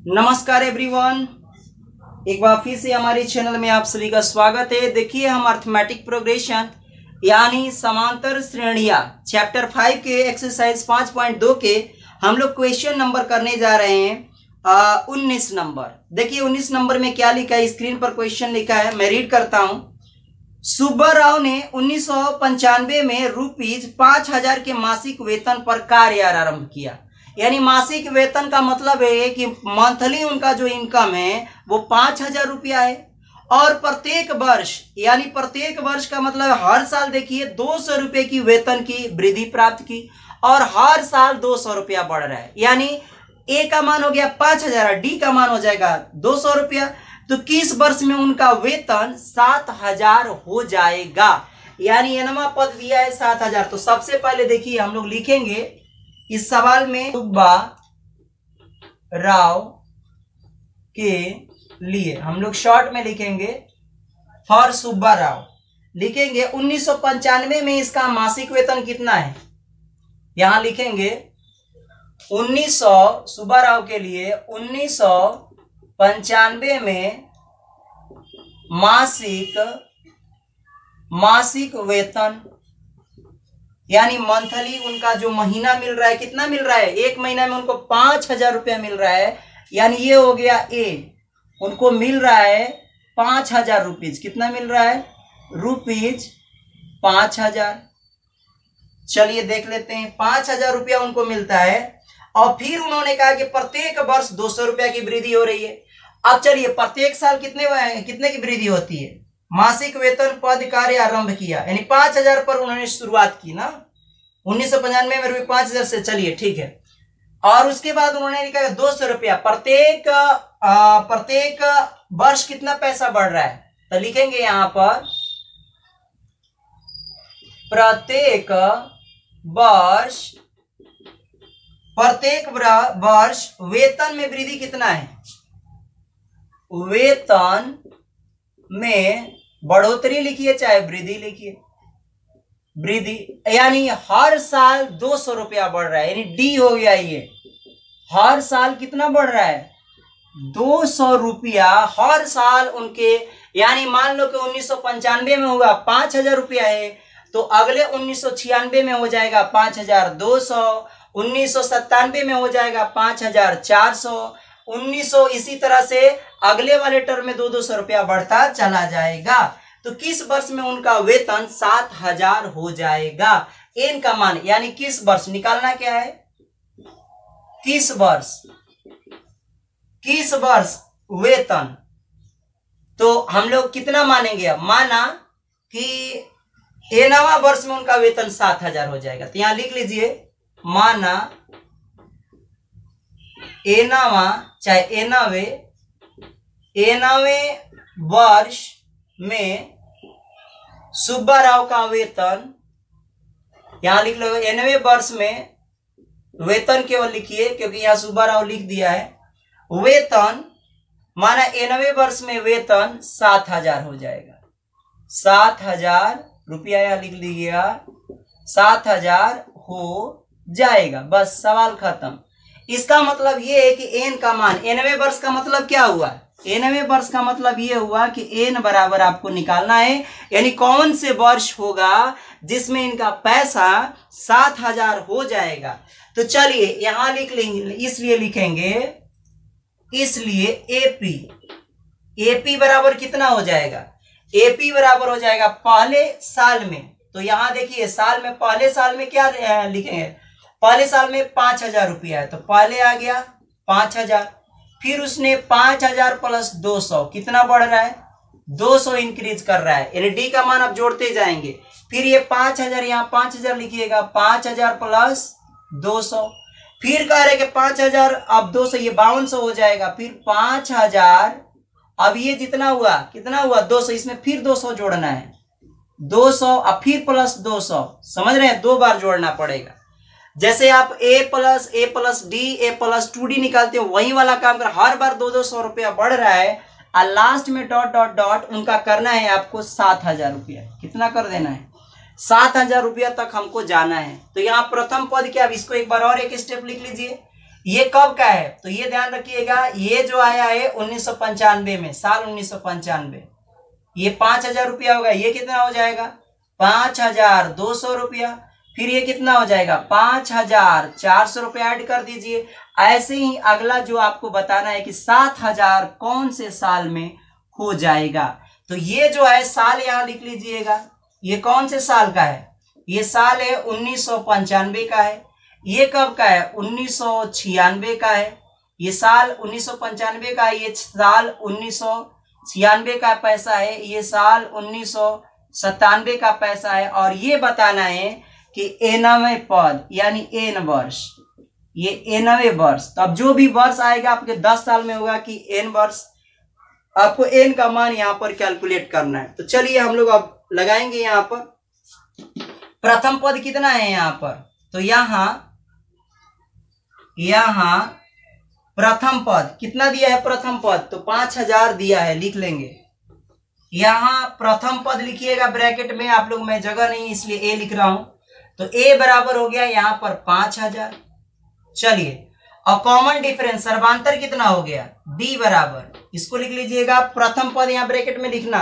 नमस्कार एवरीवन, एक बार फिर से हमारे चैनल में आप सभी का स्वागत है। देखिए, हम अर्थमेटिक प्रोग्रेशन यानी समांतर श्रेणियां चैप्टर 5 के एक्सरसाइज 5.2 के हम लोग क्वेश्चन नंबर करने जा रहे हैं 19 नंबर। देखिए 19 नंबर में क्या लिखा है, स्क्रीन पर क्वेश्चन लिखा है, मैं रीड करता हूं। सुब्बा राव ने 1995 में ₹5000 के मासिक वेतन पर कार्य आरंभ किया। यानी मासिक वेतन का मतलब है कि मंथली उनका जो इनकम है वो 5000 रुपया है। और प्रत्येक वर्ष, यानी प्रत्येक वर्ष का मतलब हर साल देखिए 200 रुपये की वेतन की वृद्धि प्राप्त की और हर साल 200 रुपया बढ़ रहा है। यानी ए का मान हो गया 5000, डी का मान हो जाएगा 200 रुपया। तो किस वर्ष में उनका वेतन 7000 हो जाएगा। यानी एनवा पद दिया है 7000। तो सबसे पहले देखिए हम लोग लिखेंगे इस सवाल में सुब्बा राव के लिए हम लोग शॉर्ट में लिखेंगे फॉर सुब्बा राव। लिखेंगे 1995 में इसका मासिक वेतन कितना है। यहां लिखेंगे 1900 सुब्बा राव के लिए 1995 में मासिक वेतन यानी मंथली उनका जो महीना मिल रहा है, कितना मिल रहा है, एक महीना में उनको 5000 रुपया मिल रहा है। यानी ये हो गया ए, उनको मिल रहा है 5000 रुपीज। कितना मिल रहा है, ₹5000। चलिए देख लेते हैं, 5000 रुपया उनको मिलता है। और फिर उन्होंने कहा कि प्रत्येक वर्ष 200 रुपया की वृद्धि हो रही है। अब चलिए प्रत्येक साल कितने की वृद्धि होती है। मासिक वेतन पद कार्य आरंभ किया, यानी 5000 पर उन्होंने शुरुआत की ना 1995 में ₹5000 से। चलिए ठीक है। और उसके बाद उन्होंने कहा 200 रुपया प्रत्येक वर्ष कितना पैसा बढ़ रहा है। तो लिखेंगे यहां पर प्रत्येक वर्ष वेतन में वृद्धि कितना है। वेतन में बढ़ोतरी लिखिए चाहे वृद्धि लिखिए, वृद्धि यानी हर साल 200 रुपया बढ़ रहा है। यानी डी हो गया ये, हर साल कितना बढ़ रहा है, 200 रुपया हर साल उनके। यानी मान लो कि 1995 में होगा 5000 रुपया है, तो अगले 1996 में हो जाएगा 5200, 1997 में हो जाएगा 5400, 1900 इसी तरह से अगले वाले टर्म में 200 रुपया बढ़ता चला जाएगा। तो किस वर्ष में उनका वेतन 7000 हो जाएगा। एन का मान यानी किस वर्ष निकालना क्या है, किस वर्ष वेतन। तो हम लोग कितना मानेंगे, माना कि एनवा वर्ष में उनका वेतन 7000 हो जाएगा। तो यहां लिख लीजिए, माना एनवा चाहे एनवे वर्ष में सुब्बा राव का वेतन, यहां लिख लो एनवे वर्ष में वेतन केवल लिखिए क्योंकि यहां सुब्बा राव लिख दिया है। वेतन माना एनवे वर्ष में वेतन 7000 हो जाएगा। 7000 रुपया यहां लिख लीजिएगा, 7000 हो जाएगा। बस सवाल खत्म। इसका मतलब ये है कि एन का मान, एनवे वर्ष का मतलब क्या हुआ, एनवे वर्ष का मतलब ये हुआ कि एन बराबर आपको निकालना है। यानी कौन से वर्ष होगा जिसमें इनका पैसा 7000 हो जाएगा। तो चलिए यहां लिख लेंगे, इसलिए लिखेंगे, इसलिए एपी बराबर कितना हो जाएगा, एपी बराबर हो जाएगा पहले साल में। तो यहां देखिए साल में, पहले साल में क्या लिखेंगे, पहले साल में 5000 रुपया है तो पहले आ गया 5000। फिर उसने 5000 प्लस 200 कितना बढ़ रहा है, 200 इंक्रीज कर रहा है। यानी डी का मान आप जोड़ते जाएंगे। फिर ये 5000, यहाँ 5000 लिखिएगा, 5000 प्लस 200। फिर कह रहे कि 5000 अब 200, ये 5200 हो जाएगा। फिर 5000, अब ये जितना हुआ कितना हुआ 200, इसमें फिर 200 जोड़ना है, 200 अब फिर प्लस 200। समझ रहे हैं, 2 बार जोड़ना पड़ेगा। जैसे आप a plus D, a plus 2d निकालते हो, वही वाला काम कर। हर बार 200 रुपया बढ़ रहा है और लास्ट में डॉट डॉट डॉट उनका करना है आपको 7000 रुपया। कितना कर देना है, 7000 रुपया तक हमको जाना है। तो यहाँ प्रथम पद क्या, अब इसको एक बार और एक स्टेप लिख लीजिए। ये कब का है, तो ये ध्यान रखिएगा, ये जो आया है 1995 में, साल 1995, ये 5,000 रुपया होगा। ये कितना हो जाएगा 5,200 रुपया। फिर ये कितना हो जाएगा 5,400 रुपया ऐड कर दीजिए। ऐसे ही अगला जो आपको बताना है कि 7,000 कौन से साल में हो जाएगा। तो ये जो है साल यहां लिख लीजिएगा, ये कौन से साल का है, ये साल है 1995 का है। ये कब का है 1996 का है। ये साल 1995 का है, ये साल 1996 का पैसा है, ये साल 1997 का पैसा है। और ये बताना है कि एनवें पद यानी एन वर्ष, ये एनवें वर्ष। तो अब जो भी वर्ष आएगा आपके 10 साल में होगा कि एन वर्ष, आपको एन का मान यहां पर कैलकुलेट करना है। तो चलिए हम लोग अब लगाएंगे यहां पर। प्रथम पद कितना है यहां पर, तो यहां प्रथम पद कितना दिया है, प्रथम पद तो 5,000 दिया है, लिख लेंगे। यहां प्रथम पद लिखिएगा ब्रैकेट में, आप लोग, मैं जगह नहीं इसलिए ए लिख रहा हूं। तो ए बराबर हो गया यहां पर 5,000। चलिए, और कॉमन डिफरेंस सर्वांतर कितना हो गया, बी बराबर, इसको लिख लीजिएगा। प्रथम पद यहां ब्रैकेट में लिखना,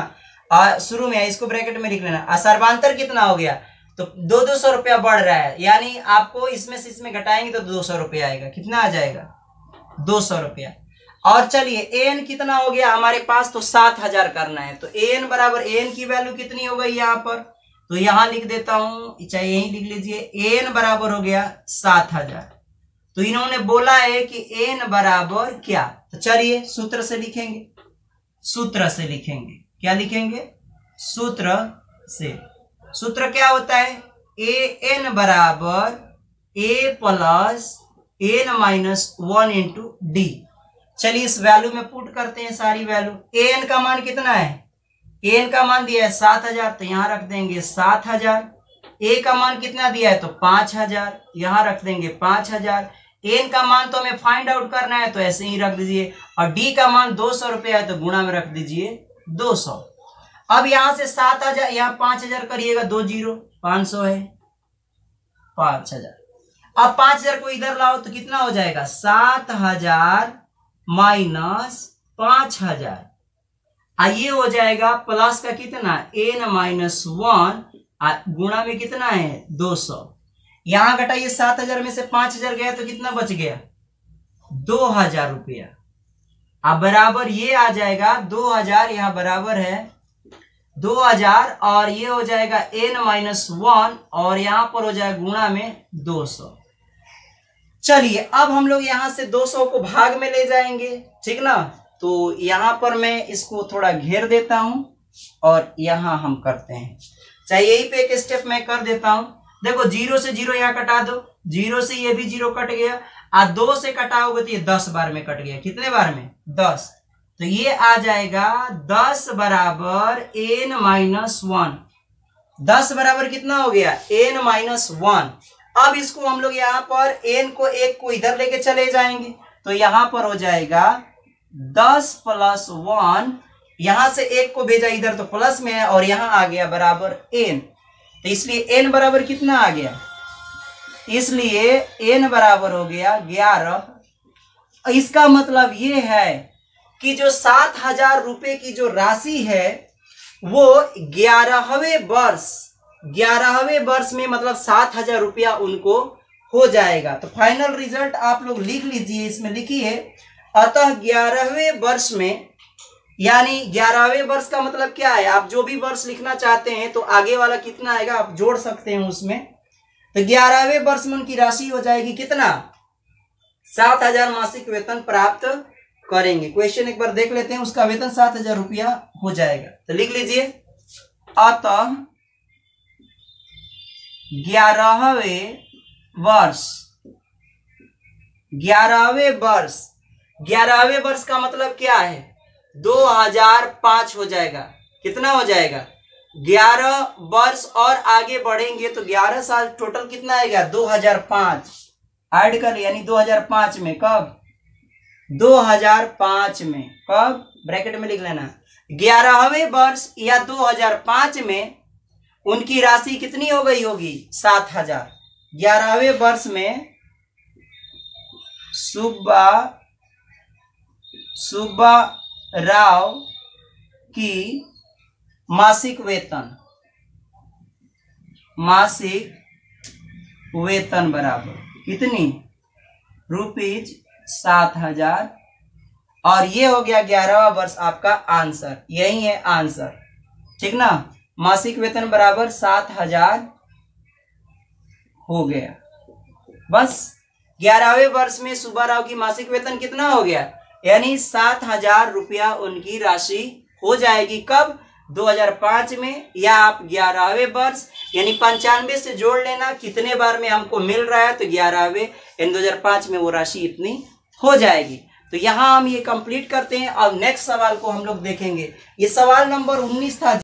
शुरू में इसको ब्रैकेट में लिख लेना। सर्वांतर कितना हो गया, तो 200 रुपया बढ़ रहा है, यानी आपको इसमें से इसमें घटाएंगे तो 200 रुपया आएगा। कितना आ जाएगा 200 रुपया। और चलिए एन कितना हो गया हमारे पास, तो 7,000 करना है। तो एन बराबर, एन की वैल्यू कितनी हो गई यहाँ पर, तो यहां लिख देता हूं, चाहे यही लिख लीजिए। एन बराबर हो गया 7,000। तो इन्होंने बोला है कि एन बराबर क्या, तो चलिए सूत्र से लिखेंगे। सूत्र से लिखेंगे, क्या लिखेंगे, सूत्र से। सूत्र क्या होता है, ए एन बराबर A plus N minus 1 into D. चलिए इस वैल्यू में पुट करते हैं सारी वैल्यू। एन का मान कितना है, एन का मान दिया है 7,000, तो यहां रख देंगे 7,000। ए का मान कितना दिया है, तो 5,000, यहां रख देंगे 5,000। एन का मान तो हमें फाइंड आउट करना है, तो ऐसे ही रख दीजिए। और डी का मान 200 रुपया है, तो गुणा में रख दीजिए 200। अब यहां से 7,000, यहां 5,000 करिएगा, 2 0, 500 है 5,000। अब 5,000 को इधर लाओ तो कितना हो जाएगा 7,000 माइनस 5,000, ये हो जाएगा प्लस का कितना एन माइनस 1, गुणा में कितना है 200। यहां घटाइए 7,000 में से 5,000 गया तो कितना बच गया 2,000 रुपया। अब बराबर ये आ जाएगा 2,000, यहां बराबर है 2,000, और ये हो जाएगा एन माइनस 1, और यहां पर हो जाएगा गुणा में 200। चलिए अब हम लोग यहां से 200 को भाग में ले जाएंगे, ठीक ना। तो यहां पर मैं इसको थोड़ा घेर देता हूं और यहां हम करते हैं, चाहे यही पे एक स्टेप मैं कर देता हूं। देखो 0 से 0 यहां कटा दो, 0 से ये भी 0 कट गया, 2 से कटाओगे तो ये 10 बार में कट गया। कितने बार में 10। तो ये आ जाएगा 10 बराबर एन माइनस 1। 10 बराबर कितना हो गया एन माइनस 1। अब इसको हम लोग यहाँ पर एन को एक को इधर लेके चले जाएंगे, तो यहां पर हो जाएगा 10 प्लस 1, यहां से एक को भेजा इधर तो प्लस में है, और यहां आ गया बराबर एन। तो इसलिए एन बराबर कितना आ गया, इसलिए एन बराबर हो गया 11। इसका मतलब ये है कि जो 7,000 रुपए की जो राशि है वो 11वें वर्ष में मतलब 7,000 रुपया उनको हो जाएगा। तो फाइनल रिजल्ट आप लोग लिख लीजिए, इसमें लिखिए। अतः 11वें वर्ष में, यानी 11वें वर्ष का मतलब क्या है, आप जो भी वर्ष लिखना चाहते हैं तो आगे वाला कितना आएगा आप जोड़ सकते हैं उसमें। तो 11वें वर्ष में उनकी राशि हो जाएगी कितना 7,000 मासिक वेतन प्राप्त करेंगे। क्वेश्चन एक बार देख लेते हैं, उसका वेतन 7,000 रुपया हो जाएगा। तो लिख लीजिए, अतः 11वें वर्ष का मतलब क्या है 2005 हो जाएगा। कितना हो जाएगा 11 वर्ष और आगे बढ़ेंगे तो 11 साल टोटल कितना आएगा 2005 ऐड कर, यानी 2005 में कब 2005 में कब ब्रैकेट में लिख लेना 11वें वर्ष या 2005 में उनकी राशि कितनी हो गई होगी 7,000। 11वें वर्ष में सुब्बा राव की मासिक वेतन बराबर कितनी? ₹7,000। और ये हो गया 11वां वर्ष आपका आंसर, यही है आंसर, ठीक ना। मासिक वेतन बराबर 7,000 हो गया। बस 11वें वर्ष में सुब्बा राव की मासिक वेतन कितना हो गया? यानी 7,000 रुपया उनकी राशि हो जाएगी। कब? 2005 में। या आप 11वें वर्ष यानी 95 से जोड़ लेना कितने बार में हमको मिल रहा है, तो 11वें यानी 2005 में वो राशि इतनी हो जाएगी। तो यहाँ हम ये कंप्लीट करते हैं। अब नेक्स्ट सवाल को हम लोग देखेंगे। ये सवाल नंबर 19 था।